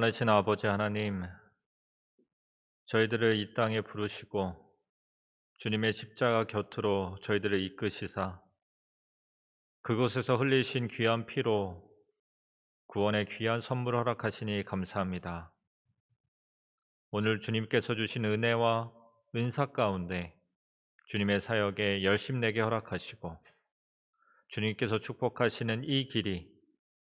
하신 아버지 하나님, 저희들을 이 땅에 부르시고 주님의 십자가 곁으로 저희들을 이끄시사 그곳에서 흘리신 귀한 피로 구원의 귀한 선물 허락하시니 감사합니다. 오늘 주님께서 주신 은혜와 은사 가운데 주님의 사역에 열심내게 허락하시고 주님께서 축복하시는 이 길이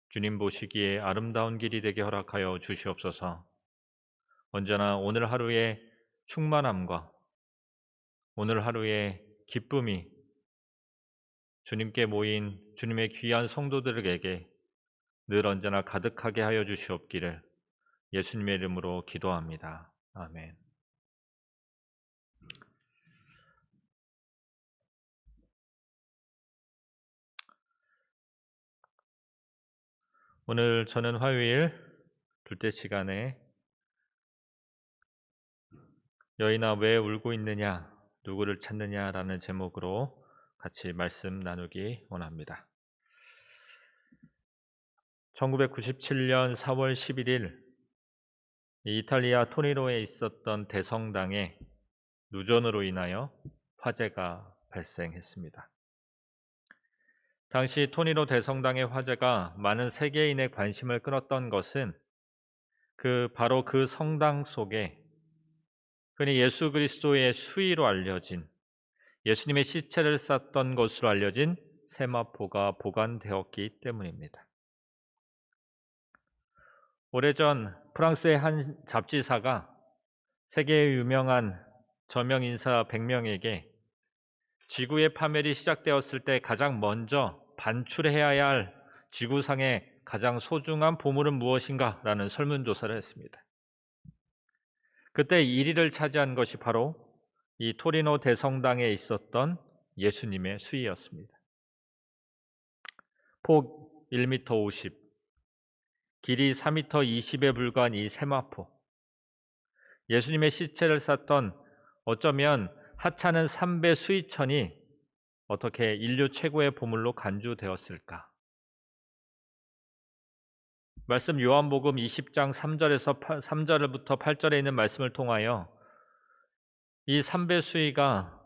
주님 보시기에 아름다운 길이 되게 허락하여 주시옵소서. 언제나 오늘 하루의 충만함과 오늘 하루의 기쁨이 주님께 모인 주님의 귀한 성도들에게 늘 언제나 가득하게 하여 주시옵기를 예수님의 이름으로 기도합니다. 아멘. 오늘 저는 화요일 둘째 시간에 여인아 왜 울고 있느냐, 누구를 찾느냐라는 제목으로 같이 말씀 나누기 원합니다. 1997년 4월 11일 이탈리아 토리노에 있었던 대성당에 누전으로 인하여 화재가 발생했습니다. 당시 토리노 대성당의 화재가 많은 세계인의 관심을 끌었던 것은 바로 그 성당 속에 흔히 예수 그리스도의 수위로 알려진 예수님의 시체를 쌌던 것으로 알려진 세마포가 보관되었기 때문입니다. 오래전 프랑스의 한 잡지사가 세계의 유명한 저명 인사 100명에게 지구의 파멸이 시작되었을 때 가장 먼저 반출해야 할 지구상의 가장 소중한 보물은 무엇인가? 라는 설문조사를 했습니다. 그때 1위를 차지한 것이 바로 이 토리노 대성당에 있었던 예수님의 수위였습니다. 폭 1m 50, 길이 4m 20에 불과한 이 세마포. 예수님의 시체를 쌌던 어쩌면 하찮은 3배 수위천이 어떻게 인류 최고의 보물로 간주되었을까? 말씀 요한복음 20장 3절부터 8절에 있는 말씀을 통하여 이 3배 수위가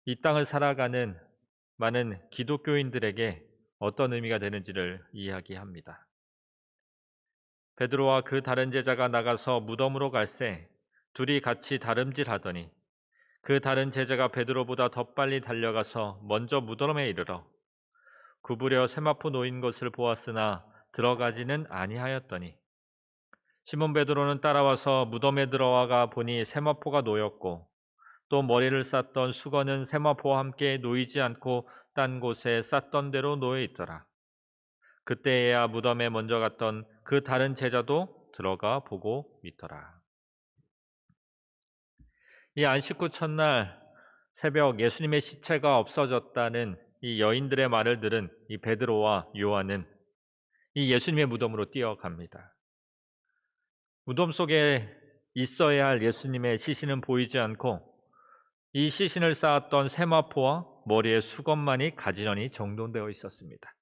이 땅을 살아가는 많은 기독교인들에게 어떤 의미가 되는지를 이야기합니다. 베드로와 그 다른 제자가 나가서 무덤으로 갈새 둘이 같이 다름질하더니 그 다른 제자가 베드로보다 더 빨리 달려가서 먼저 무덤에 이르러 구부려 세마포 놓인 것을 보았으나 들어가지는 아니하였더니 시몬 베드로는 따라와서 무덤에 들어와가 보니 세마포가 놓였고 또 머리를 쌌던 수건은 세마포와 함께 놓이지 않고 딴 곳에 쌌던 대로 놓여 있더라. 그때야 무덤에 먼저 갔던 그 다른 제자도 들어가 보고 믿더라. 이 안식 후 첫날 새벽 예수님의 시체가 없어졌다는 이 여인들의 말을 들은 이 베드로와 요한은 이 예수님의 무덤으로 뛰어갑니다. 무덤 속에 있어야 할 예수님의 시신은 보이지 않고 이 시신을 쌓았던 세마포와 머리의 수건만이 가지런히 정돈되어 있었습니다.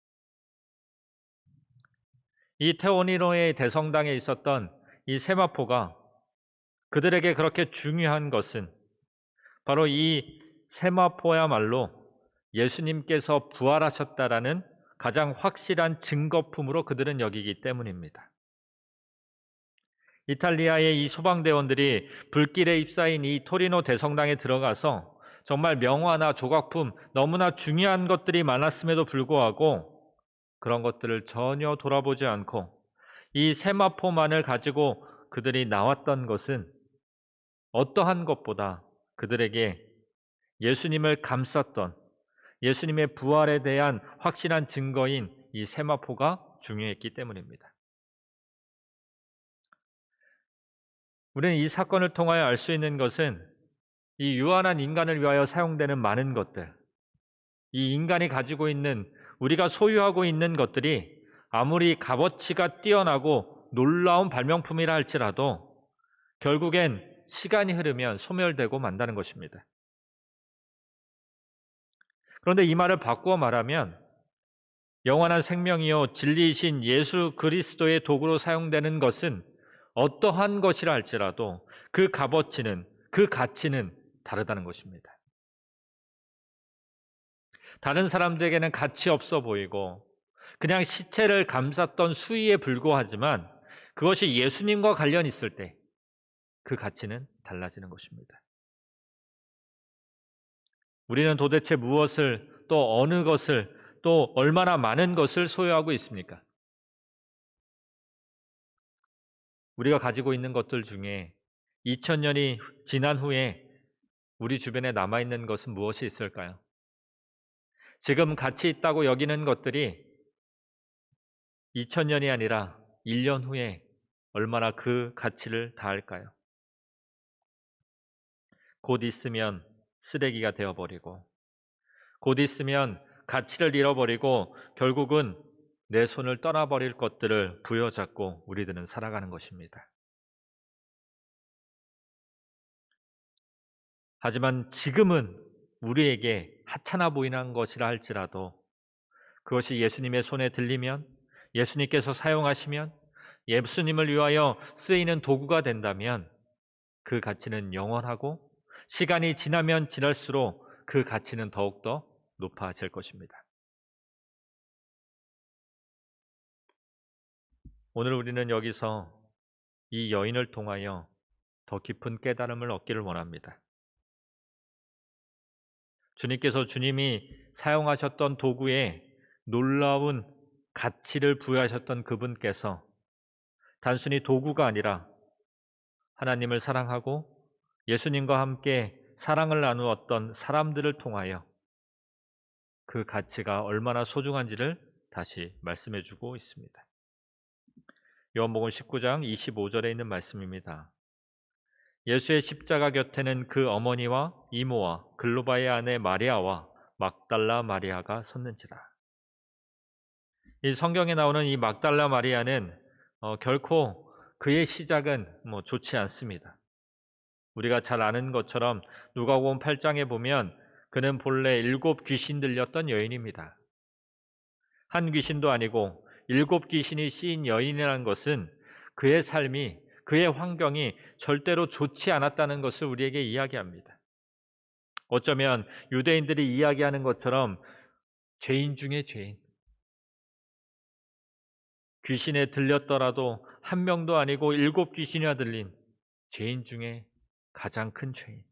이 테오니노의 대성당에 있었던 이 세마포가 그들에게 그렇게 중요한 것은 바로 이 세마포야말로 예수님께서 부활하셨다라는 가장 확실한 증거품으로 그들은 여기기 때문입니다. 이탈리아의 이 소방대원들이 불길에 휩싸인 이 토리노 대성당에 들어가서 정말 명화나 조각품, 너무나 중요한 것들이 많았음에도 불구하고 그런 것들을 전혀 돌아보지 않고 이 세마포만을 가지고 그들이 나왔던 것은 어떠한 것보다 그들에게 예수님을 감쌌던 예수님의 부활에 대한 확실한 증거인 이 세마포가 중요했기 때문입니다. 우리는 이 사건을 통하여 알 수 있는 것은 이 유한한 인간을 위하여 사용되는 많은 것들, 이 인간이 가지고 있는 우리가 소유하고 있는 것들이 아무리 값어치가 뛰어나고 놀라운 발명품이라 할지라도 결국엔 시간이 흐르면 소멸되고 만다는 것입니다. 그런데 이 말을 바꾸어 말하면 영원한 생명이요 진리이신 예수 그리스도의 도구로 사용되는 것은 어떠한 것이라 할지라도 그 값어치는, 그 가치는 다르다는 것입니다. 다른 사람들에게는 가치 없어 보이고 그냥 시체를 감쌌던 수위에 불과하지만 그것이 예수님과 관련 있을 때 그 가치는 달라지는 것입니다. 우리는 도대체 무엇을, 또 어느 것을, 또 얼마나 많은 것을 소유하고 있습니까? 우리가 가지고 있는 것들 중에 2000년이 지난 후에 우리 주변에 남아있는 것은 무엇이 있을까요? 지금 가치 있다고 여기는 것들이 2000년이 아니라 1년 후에 얼마나 그 가치를 다할까요? 곧 있으면 쓰레기가 되어버리고, 곧 있으면 가치를 잃어버리고 결국은 내 손을 떠나버릴 것들을 부여잡고 우리들은 살아가는 것입니다. 하지만 지금은 우리에게 하찮아 보이는 것이라 할지라도 그것이 예수님의 손에 들리면, 예수님께서 사용하시면, 예수님을 위하여 쓰이는 도구가 된다면 그 가치는 영원하고 시간이 지나면 지날수록 그 가치는 더욱더 높아질 것입니다. 오늘 우리는 여기서 이 여인을 통하여 더 깊은 깨달음을 얻기를 원합니다. 주님께서 주님이 사용하셨던 도구에 놀라운 가치를 부여하셨던 그분께서 단순히 도구가 아니라 하나님을 사랑하고 예수님과 함께 사랑을 나누었던 사람들을 통하여 그 가치가 얼마나 소중한지를 다시 말씀해 주고 있습니다. 요한복음 19장 25절에 있는 말씀입니다. 예수의 십자가 곁에는 그 어머니와 이모와 글로바의 아내 마리아와 막달라 마리아가 섰는지라. 이 성경에 나오는 이 막달라 마리아는 결코 그의 시작은 좋지 않습니다. 우리가 잘 아는 것처럼 누가복음 8장에 보면 그는 본래 7 귀신 들렸던 여인입니다. 한 귀신도 아니고 7 귀신이 씌인 여인이라는 것은 그의 삶이, 그의 환경이 절대로 좋지 않았다는 것을 우리에게 이야기합니다. 어쩌면 유대인들이 이야기하는 것처럼 죄인 중에 죄인, 귀신에 들렸더라도 한 명도 아니고 7 귀신이나 들린 죄인 중에 가장 큰 죄인,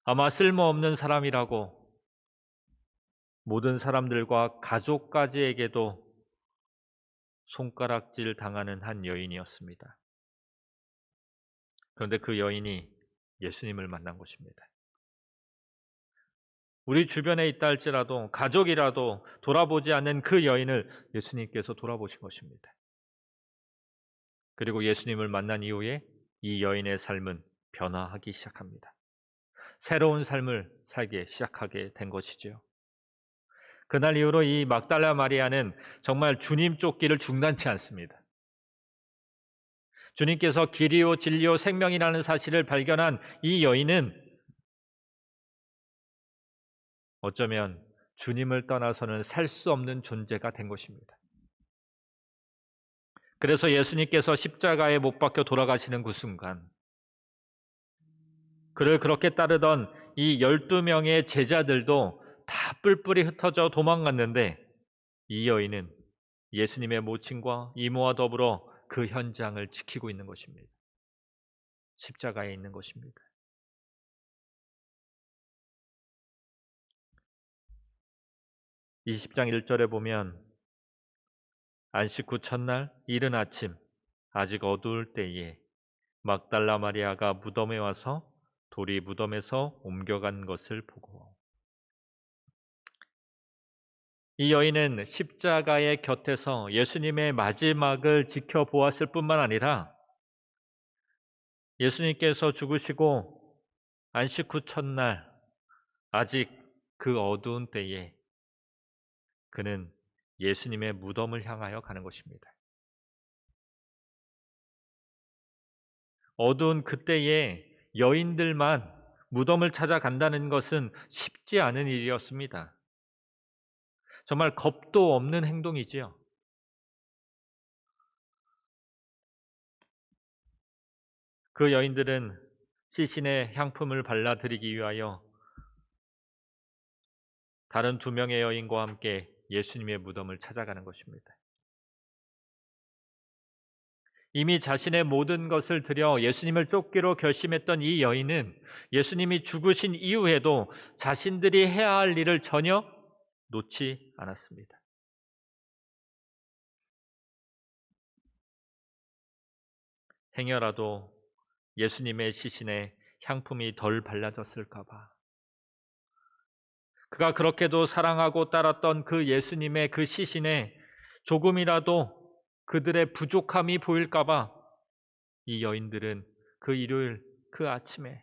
아마 쓸모없는 사람이라고 모든 사람들과 가족까지에게도 손가락질 당하는 한 여인이었습니다. 그런데 그 여인이 예수님을 만난 것입니다. 우리 주변에 있다 할지라도 가족이라도 돌아보지 않는 그 여인을 예수님께서 돌아보신 것입니다. 그리고 예수님을 만난 이후에 이 여인의 삶은 변화하기 시작합니다. 새로운 삶을 살게 시작하게 된 것이죠. 그날 이후로 이 막달라 마리아는 정말 주님 쫓기를 중단치 않습니다. 주님께서 길이요 진리요 생명이라는 사실을 발견한 이 여인은 어쩌면 주님을 떠나서는 살 수 없는 존재가 된 것입니다. 그래서 예수님께서 십자가에 못 박혀 돌아가시는 그 순간 그를 그렇게 따르던 이 12명의 제자들도 다 뿔뿔이 흩어져 도망갔는데 이 여인은 예수님의 모친과 이모와 더불어 그 현장을 지키고 있는 것입니다. 십자가에 있는 것입니다. 20장 1절에 보면 안식 후 첫날 이른 아침 아직 어두울 때에 막달라 마리아가 무덤에 와서 돌이 무덤에서 옮겨간 것을 보고, 이 여인은 십자가의 곁에서 예수님의 마지막을 지켜보았을 뿐만 아니라 예수님께서 죽으시고 안식 후 첫날 아직 그 어두운 때에 그는 예수님의 무덤을 향하여 가는 것입니다. 어두운 그때에 여인들만 무덤을 찾아간다는 것은 쉽지 않은 일이었습니다. 정말 겁도 없는 행동이지요. 그 여인들은 시신에 향품을 발라드리기 위하여 다른 두 명의 여인과 함께 예수님의 무덤을 찾아가는 것입니다. 이미 자신의 모든 것을 들여 예수님을 쫓기로 결심했던 이 여인은 예수님이 죽으신 이후에도 자신들이 해야 할 일을 전혀 놓지 않았습니다. 행여라도 예수님의 시신에 향품이 덜 발라졌을까 봐, 그가 그렇게도 사랑하고 따랐던 그 예수님의 그 시신에 조금이라도 그들의 부족함이 보일까 봐 이 여인들은 그 일요일 그 아침에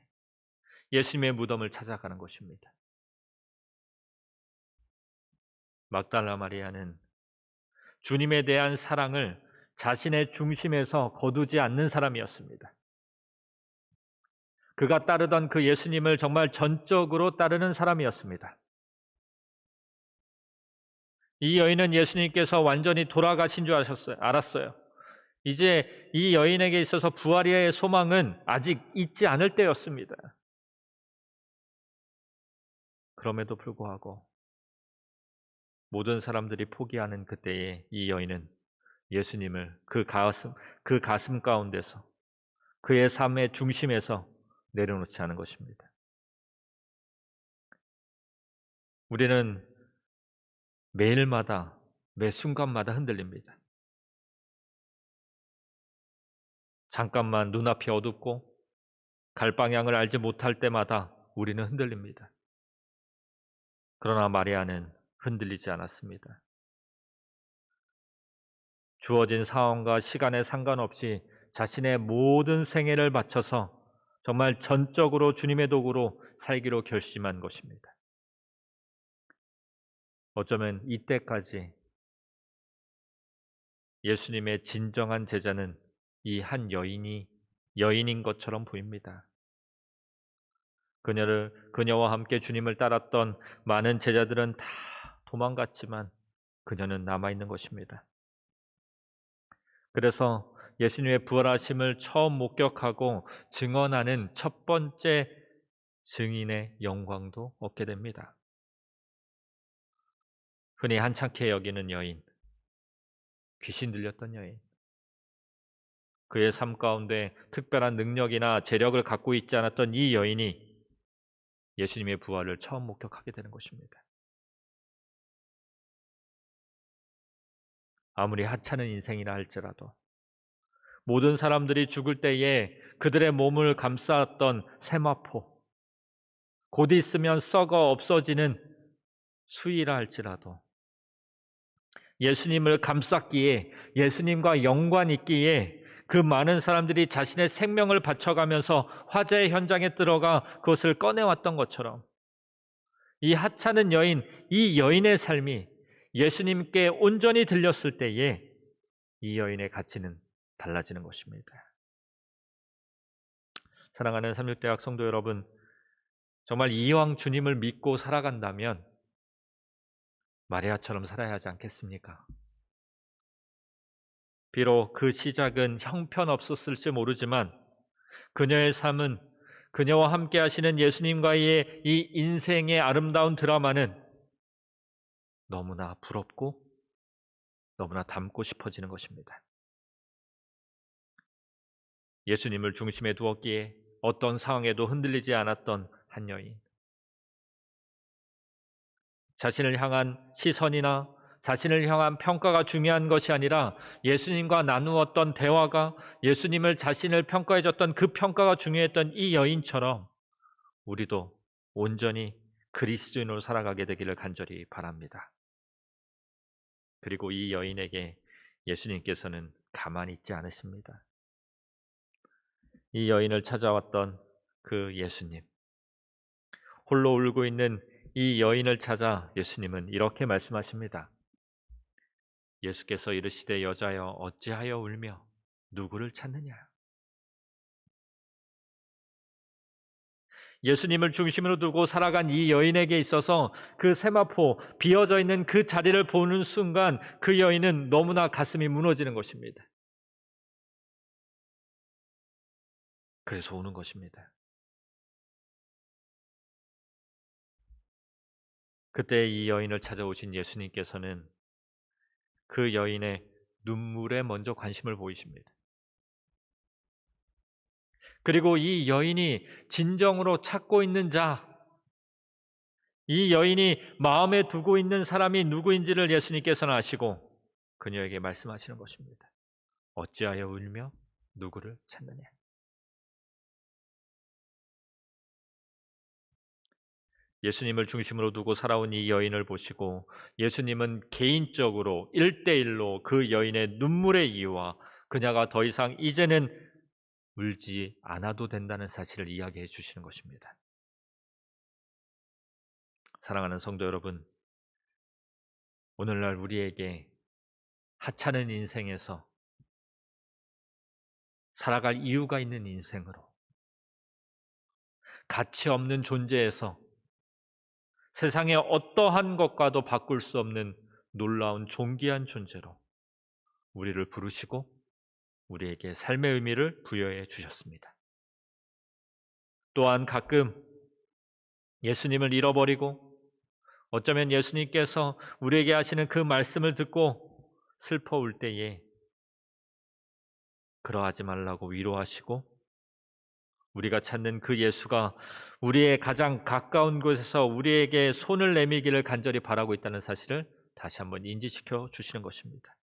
예수님의 무덤을 찾아가는 것입니다. 막달라 마리아는 주님에 대한 사랑을 자신의 중심에서 거두지 않는 사람이었습니다. 그가 따르던 그 예수님을 정말 전적으로 따르는 사람이었습니다. 이 여인은 예수님께서 완전히 돌아가신 줄 알았어요. 이제 이 여인에게 있어서 부활의 소망은 아직 있지 않을 때였습니다. 그럼에도 불구하고 모든 사람들이 포기하는 그때에 이 여인은 예수님을 그 가슴 가운데서, 그의 삶의 중심에서 내려놓지 않은 것입니다. 우리는 매일마다, 매 순간마다 흔들립니다. 잠깐만 눈앞이 어둡고 갈 방향을 알지 못할 때마다 우리는 흔들립니다. 그러나 마리아는 흔들리지 않았습니다. 주어진 상황과 시간에 상관없이 자신의 모든 생애를 바쳐서 정말 전적으로 주님의 도구로 살기로 결심한 것입니다. 어쩌면 이때까지 예수님의 진정한 제자는 이 한 여인인 것처럼 보입니다. 그녀와 함께 주님을 따랐던 많은 제자들은 다 도망갔지만 그녀는 남아있는 것입니다. 그래서 예수님의 부활하심을 처음 목격하고 증언하는 첫 번째 증인의 영광도 얻게 됩니다. 흔히 한창케 여기는 여인, 귀신 들렸던 여인, 그의 삶 가운데 특별한 능력이나 재력을 갖고 있지 않았던 이 여인이 예수님의 부활을 처음 목격하게 되는 것입니다. 아무리 하찮은 인생이라 할지라도 모든 사람들이 죽을 때에 그들의 몸을 감쌌던 세마포, 곧 있으면 썩어 없어지는 수위라 할지라도 예수님을 감쌌기에, 예수님과 연관 있기에 그 많은 사람들이 자신의 생명을 바쳐가면서 화재의 현장에 들어가 그것을 꺼내왔던 것처럼 이 하찮은 여인, 이 여인의 삶이 예수님께 온전히 들렸을 때에 이 여인의 가치는 달라지는 것입니다. 사랑하는 삼육대학 성도 여러분, 정말 이왕 주님을 믿고 살아간다면 마리아처럼 살아야 하지 않겠습니까? 비록 그 시작은 형편없었을지 모르지만 그녀의 삶은, 그녀와 함께 하시는 예수님과의 이 인생의 아름다운 드라마는 너무나 부럽고 너무나 닮고 싶어지는 것입니다. 예수님을 중심에 두었기에 어떤 상황에도 흔들리지 않았던 한 여인, 자신을 향한 시선이나 자신을 향한 평가가 중요한 것이 아니라 예수님과 나누었던 대화가, 예수님을 자신을 평가해 줬던 그 평가가 중요했던 이 여인처럼 우리도 온전히 그리스도인으로 살아가게 되기를 간절히 바랍니다. 그리고 이 여인에게 예수님께서는 가만히 있지 않으십니다. 이 여인을 찾아왔던 그 예수님, 홀로 울고 있는 이 여인을 찾아 예수님은 이렇게 말씀하십니다. 예수께서 이르시되 여자여 어찌하여 울며 누구를 찾느냐? 예수님을 중심으로 두고 살아간 이 여인에게 있어서 그 세마포 비어져 있는 그 자리를 보는 순간 그 여인은 너무나 가슴이 무너지는 것입니다. 그래서 우는 것입니다. 그때 이 여인을 찾아오신 예수님께서는 그 여인의 눈물에 먼저 관심을 보이십니다. 그리고 이 여인이 진정으로 찾고 있는 자, 이 여인이 마음에 두고 있는 사람이 누구인지를 예수님께서는 아시고 그녀에게 말씀하시는 것입니다. 어찌하여 울며 누구를 찾느냐? 예수님을 중심으로 두고 살아온 이 여인을 보시고 예수님은 개인적으로 1대1로 그 여인의 눈물의 이유와 그녀가 더 이상 이제는 울지 않아도 된다는 사실을 이야기해 주시는 것입니다. 사랑하는 성도 여러분, 오늘날 우리에게 하찮은 인생에서 살아갈 이유가 있는 인생으로, 가치 없는 존재에서 세상의 어떠한 것과도 바꿀 수 없는 놀라운 존귀한 존재로 우리를 부르시고 우리에게 삶의 의미를 부여해 주셨습니다. 또한 가끔 예수님을 잃어버리고 어쩌면 예수님께서 우리에게 하시는 그 말씀을 듣고 슬퍼 울 때에 그러하지 말라고 위로하시고 우리가 찾는 그 예수가 우리의 가장 가까운 곳에서 우리에게 손을 내밀기를 간절히 바라고 있다는 사실을 다시 한번 인지시켜 주시는 것입니다.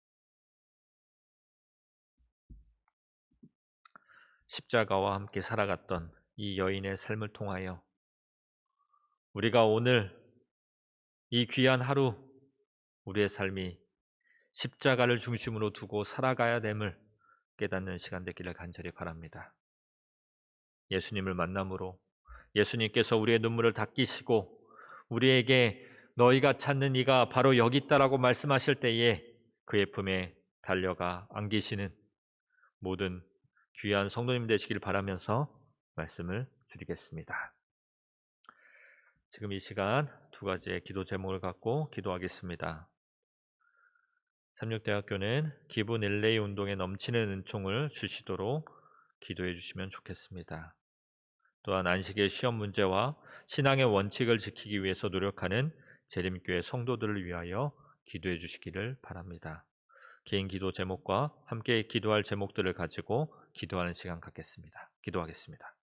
십자가와 함께 살아갔던 이 여인의 삶을 통하여 우리가 오늘 이 귀한 하루 우리의 삶이 십자가를 중심으로 두고 살아가야 됨을 깨닫는 시간 되기를 간절히 바랍니다. 예수님을 만남으로 예수님께서 우리의 눈물을 닦이시고 우리에게 너희가 찾는 이가 바로 여기 있다라고 말씀하실 때에 그의 품에 달려가 안기시는 모든 귀한 성도님 되시길 바라면서 말씀을 드리겠습니다. 지금 이 시간 두 가지의 기도 제목을 갖고 기도하겠습니다. 삼육대학교는 기분 릴레이 운동에 넘치는 은총을 주시도록 기도해 주시면 좋겠습니다. 또한 안식의 시험 문제와 신앙의 원칙을 지키기 위해서 노력하는 재림교회 성도들을 위하여 기도해 주시기를 바랍니다. 개인 기도 제목과 함께 기도할 제목들을 가지고 기도하는 시간 갖겠습니다. 기도하겠습니다.